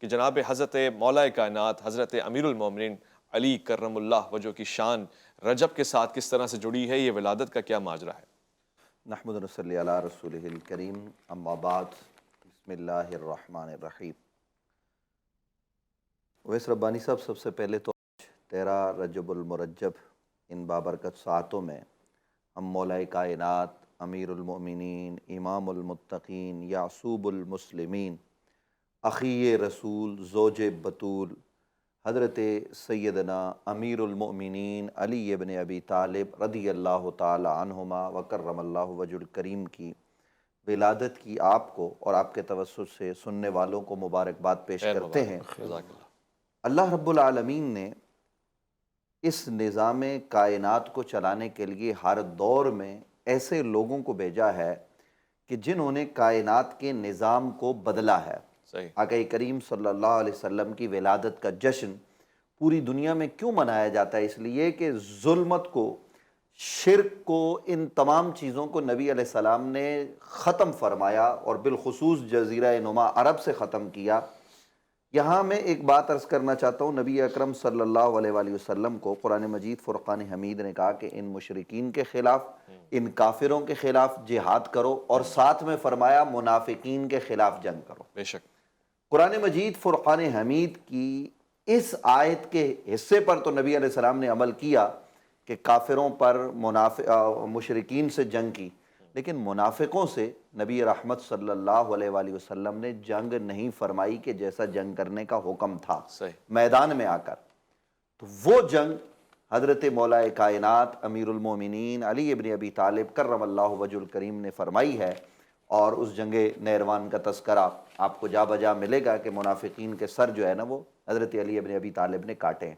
کہ جناب حضرت مولا کائنات حضرت امیر المومنین علی کرم اللہ وجہ کی شان رجب کے ساتھ کس طرح سے جڑی ہے، یہ ولادت کا کیا ماجرا ہے؟ نحمد و نصلی علی رسولہ الکریم، اما بعد، بسم اللہ الرحمن الرحیم۔ ویس ربانی صاحب، سب سے پہلے تو 13 رجب المرجب ان بابرکت ساعتوں میں ہم مولا کائنات امیر المؤمنین امام المتقین یعصوب المسلمین اخی رسول زوج بطول حضرت سیدنا امیر المؤمنین علی ابن ابی طالب رضی اللہ تعالی عنہما وکرم اللہ وجہ الکریم کی ولادت کی آپ کو اور آپ کے توسط سے سننے والوں کو مبارکباد پیش کرتے ہیں۔ اللہ رب العالمین نے اس نظام کائنات کو چلانے کے لیے ہر دور میں ایسے لوگوں کو بھیجا ہے کہ جنہوں نے کائنات کے نظام کو بدلا ہے۔ آقا کریم صلی اللہ علیہ وسلم کی ولادت کا جشن پوری دنیا میں کیوں منایا جاتا ہے؟ اس لیے کہ ظلمت کو، شرک کو، ان تمام چیزوں کو نبی علیہ السلام نے ختم فرمایا اور بالخصوص جزیرہ نما عرب سے ختم کیا۔ یہاں میں ایک بات عرض کرنا چاہتا ہوں، نبی اکرم صلی اللہ علیہ وآلہ وسلم کو قرآن مجید فرقان حمید نے کہا کہ ان مشرکین کے خلاف، ان کافروں کے خلاف جہاد کرو، اور ساتھ میں فرمایا منافقین کے خلاف جنگ کرو۔ بے شک قرآن مجید فرقان حمید کی اس آیت کے حصے پر تو نبی علیہ السلام نے عمل کیا کہ کافروں پر مشرکین سے جنگ کی، لیکن منافقوں سے نبی رحمت صلی اللہ علیہ وآلہ وسلم نے جنگ نہیں فرمائی کہ جیسا جنگ کرنے کا حکم تھا میدان میں آ کر۔ تو وہ جنگ حضرت مولا کائنات امیر المومنین علی ابن ابی طالب کرم اللہ وجہ الکریم نے فرمائی ہے، اور اس جنگ نیروان کا تذکرہ آپ کو جا بجا ملے گا کہ منافقین کے سر جو ہے نا وہ حضرت علی ابن ابی طالب نے کاٹے ہیں۔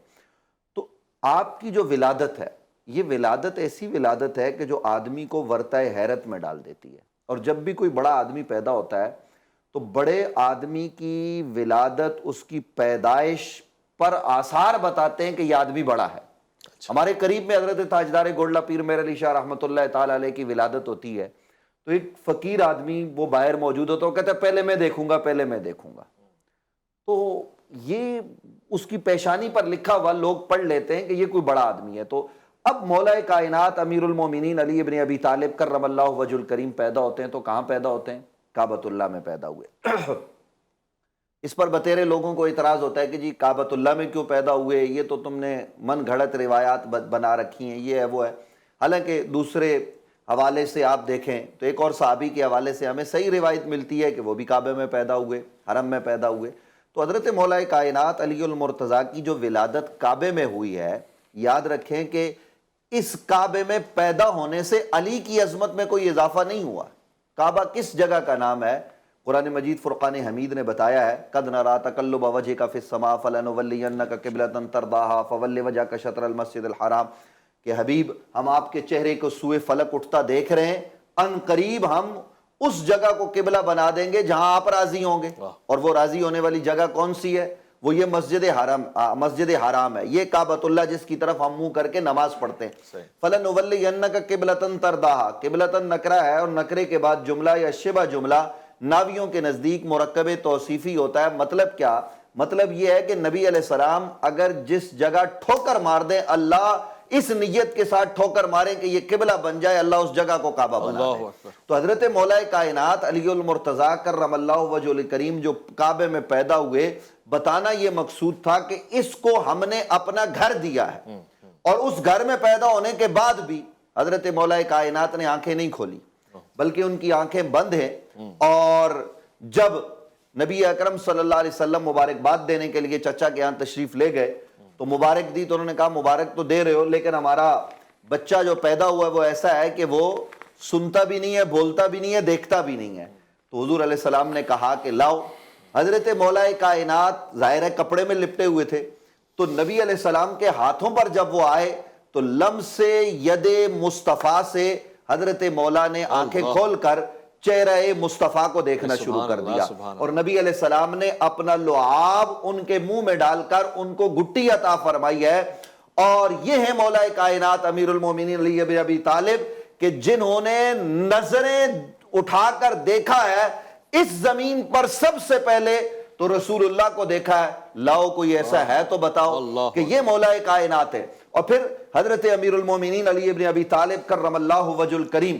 تو آپ کی جو ولادت ہے، یہ ولادت ایسی ولادت ہے کہ جو آدمی کو ورطہ حیرت میں ڈال دیتی ہے۔ اور جب بھی کوئی بڑا آدمی پیدا ہوتا ہے تو بڑے آدمی کی ولادت اس کی پیدائش پر آثار بتاتے ہیں کہ یہ آدمی بڑا ہے۔ ہمارے قریب میں حضرت تاجدار گولڈا پیر میر علی شاہ رحمۃ اللہ تعالی علیہ کی ولادت ہوتی ہے، تو ایک فقیر آدمی وہ باہر موجود ہوتا ہے، وہ کہتا ہے پہلے میں دیکھوں گا، پہلے میں دیکھوں گا۔ تو یہ اس کی پیشانی پر لکھا ہوا لوگ پڑھ لیتے ہیں کہ یہ کوئی بڑا آدمی ہے۔ تو اب مولا کائنات امیر المومنین علی ابن ابی طالب کرم اللہ وجہ الکریم پیدا ہوتے ہیں، تو کہاں پیدا ہوتے ہیں؟ کعبۃ اللہ میں پیدا ہوئے۔ اس پر بتیرے لوگوں کو اعتراض ہوتا ہے کہ جی کعبۃ اللہ میں کیوں پیدا ہوئے، یہ تو تم نے من گھڑت روایات بنا رکھی ہیں، یہ ہے وہ ہے۔ حالانکہ دوسرے حوالے سے آپ دیکھیں تو ایک اور صحابی کے حوالے سے ہمیں صحیح روایت ملتی ہے کہ وہ بھی کعبے میں پیدا ہوئے، حرم میں پیدا ہوئے۔ تو حضرت مولا کائنات علی المرتضیٰ کی جو ولادت کعبے میں ہوئی ہے، یاد رکھیں کہ اس کعبے میں پیدا ہونے سے علی کی عظمت میں کوئی اضافہ نہیں ہوا۔ کعبہ کس جگہ کا نام ہے؟ قرآن مجید فرقان حمید نے بتایا ہے، قد نرا تقلب وجہک فی السماء فلنولینک قبلۃ ترضاھا فول وجہک شطر المسجد الحرام، کہ حبیب ہم آپ کے چہرے کو سوئے فلک اٹھتا دیکھ رہے ہیں، ان قریب ہم اس جگہ کو قبلہ بنا دیں گے جہاں آپ راضی ہوں گے۔ اور وہ راضی ہونے والی جگہ کون سی ہے؟ وہ یہ مسجد حرام ہے، یہ کعبۃ اللہ جس کی طرف ہم منہ کر کے نماز پڑھتے ہیں۔ فَلَنُوَلِّيَنَّكَ قِبْلَةً تَرْضَاهَا، قبلۃً نکرہ ہے، اور نکرے کے بعد جملہ یا شبہ جملہ ناویوں کے نزدیک مرکب توصیفی ہوتا ہے۔ مطلب کیا؟ مطلب یہ ہے کہ نبی علیہ السلام اگر جس جگہ ٹھوکر مار دیں، اللہ اس نیت کے ساتھ ٹھوکر ماریں کہ یہ قبلہ بن جائے، اللہ اس جگہ کو کعبہ بنا دے۔ تو حضرت مولا کائنات علی المرتضیٰ کرم اللہ وجہ الکریم جو کعبے میں پیدا ہوئے، بتانا یہ مقصود تھا کہ اس کو ہم نے اپنا گھر دیا ہے، اور اس گھر میں پیدا ہونے کے بعد بھی حضرت مولا کائنات نے آنکھیں نہیں کھولی، بلکہ ان کی آنکھیں بند ہیں۔ اور جب نبی اکرم صلی اللہ علیہ وسلم مبارکباد دینے کے لیے چچا کے یہاں تشریف لے گئے تو مبارک دی، تو انہوں نے کہا مبارک تو دے رہے ہو، لیکن ہمارا بچہ جو پیدا ہوا ہے وہ ایسا ہے کہ وہ سنتا بھی نہیں ہے، بولتا بھی نہیں ہے، دیکھتا بھی نہیں ہے۔ تو حضور علیہ السلام نے کہا کہ لاؤ۔ حضرت مولا کائنات ظاہر ہے کپڑے میں لپٹے ہوئے تھے، تو نبی علیہ السلام کے ہاتھوں پر جب وہ آئے تو لمس ید مصطفیٰ سے حضرت مولا نے آنکھیں کھول کر چہرہ مصطفیٰ کو دیکھنا شروع کر دیا، اور نبی علیہ السلام نے اپنا لعاب ان کے منہ میں ڈال کر ان کو گٹی عطا فرمائی ہے۔ اور یہ ہے مولا کائنات امیر المومنین علی بن ابی طالب کہ جنہوں نے نظریں اٹھا کر دیکھا ہے اس زمین پر سب سے پہلے تو رسول اللہ کو دیکھا ہے، لاؤ کوئی ایسا ہے تو بتاؤ کہ یہ مولا کائنات ہے۔ اور پھر حضرت امیر المومنین علی ابن ابی طالب کرم اللہ وجہ الکریم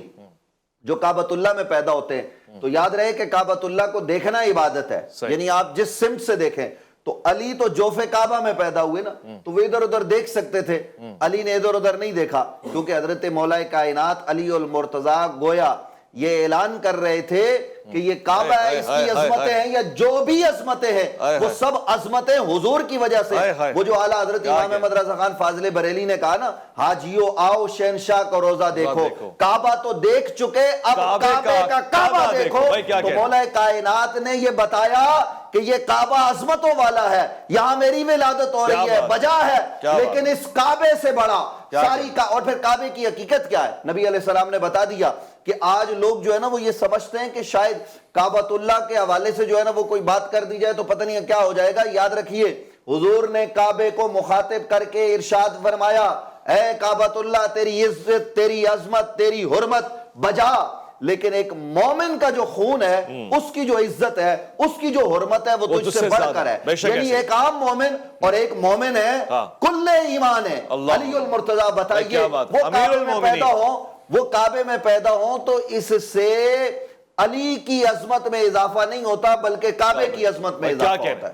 جو کعبۃ اللہ میں پیدا ہوتے ہیں، تو یاد رہے کہ کعبۃ اللہ کو دیکھنا عبادت ہے، یعنی آپ جس سمت سے دیکھیں، تو علی تو جوف کعبہ میں پیدا ہوئے نا، تو وہ ادھر ادھر دیکھ سکتے تھے، علی نے ادھر ادھر نہیں دیکھا، کیونکہ حضرت مولا کائنات علی المرتضیٰ گویا یہ اعلان کر رہے تھے کہ یہ کعبہ ہے، اس کی عظمتیں ہیں یا جو بھی عظمتیں ہیں وہ سب عظمتیں حضور کی وجہ سے۔ وہ جو اعلیٰ حضرت امام احمد رضا خان فاضل بریلی نے کہا نا، حاجیو آؤ شہنشاہ کا روزہ دیکھو، کعبہ تو دیکھ چکے، اب کعبے کا کعبہ دیکھو۔ تو مولا کائنات نے یہ بتایا کہ یہ کعبہ عظمتوں والا ہے، یہاں میری ولادت ہو رہی ہے، بجا ہے، لیکن اس کعبے سے بڑا ساری کا۔ اور پھر کعبے کی حقیقت کیا ہے؟ نبی علیہ السلام نے بتا دیا کہ آج لوگ جو ہے نا وہ یہ سمجھتے ہیں کہ شاید کعبۃ اللہ کے حوالے سے جو ہے نا وہ کوئی بات کر دی جائے تو پتہ نہیں کیا ہو جائے گا۔ یاد رکھیے حضور نے کعبے کو مخاطب کر کے ارشاد فرمایا، اے کعبۃ اللہ تیری عزت، تیری عظمت، تیری حرمت بجا، لیکن ایک مومن کا جو خون ہے، اس کی جو عزت ہے، اس کی جو حرمت ہے، وہ تجھ سے بڑھ کر ہے۔ یعنی ایک عام مومن اور ایک مومن ہے، کل ایمان ہے۔ علی المرتضیٰ بتائیے وہ کعبے میں پیدا ہوں، وہ کعبے میں پیدا ہوں تو اس سے علی کی عظمت میں اضافہ نہیں ہوتا بلکہ کعبے کی عظمت میں اضافہ ہوتا ہے۔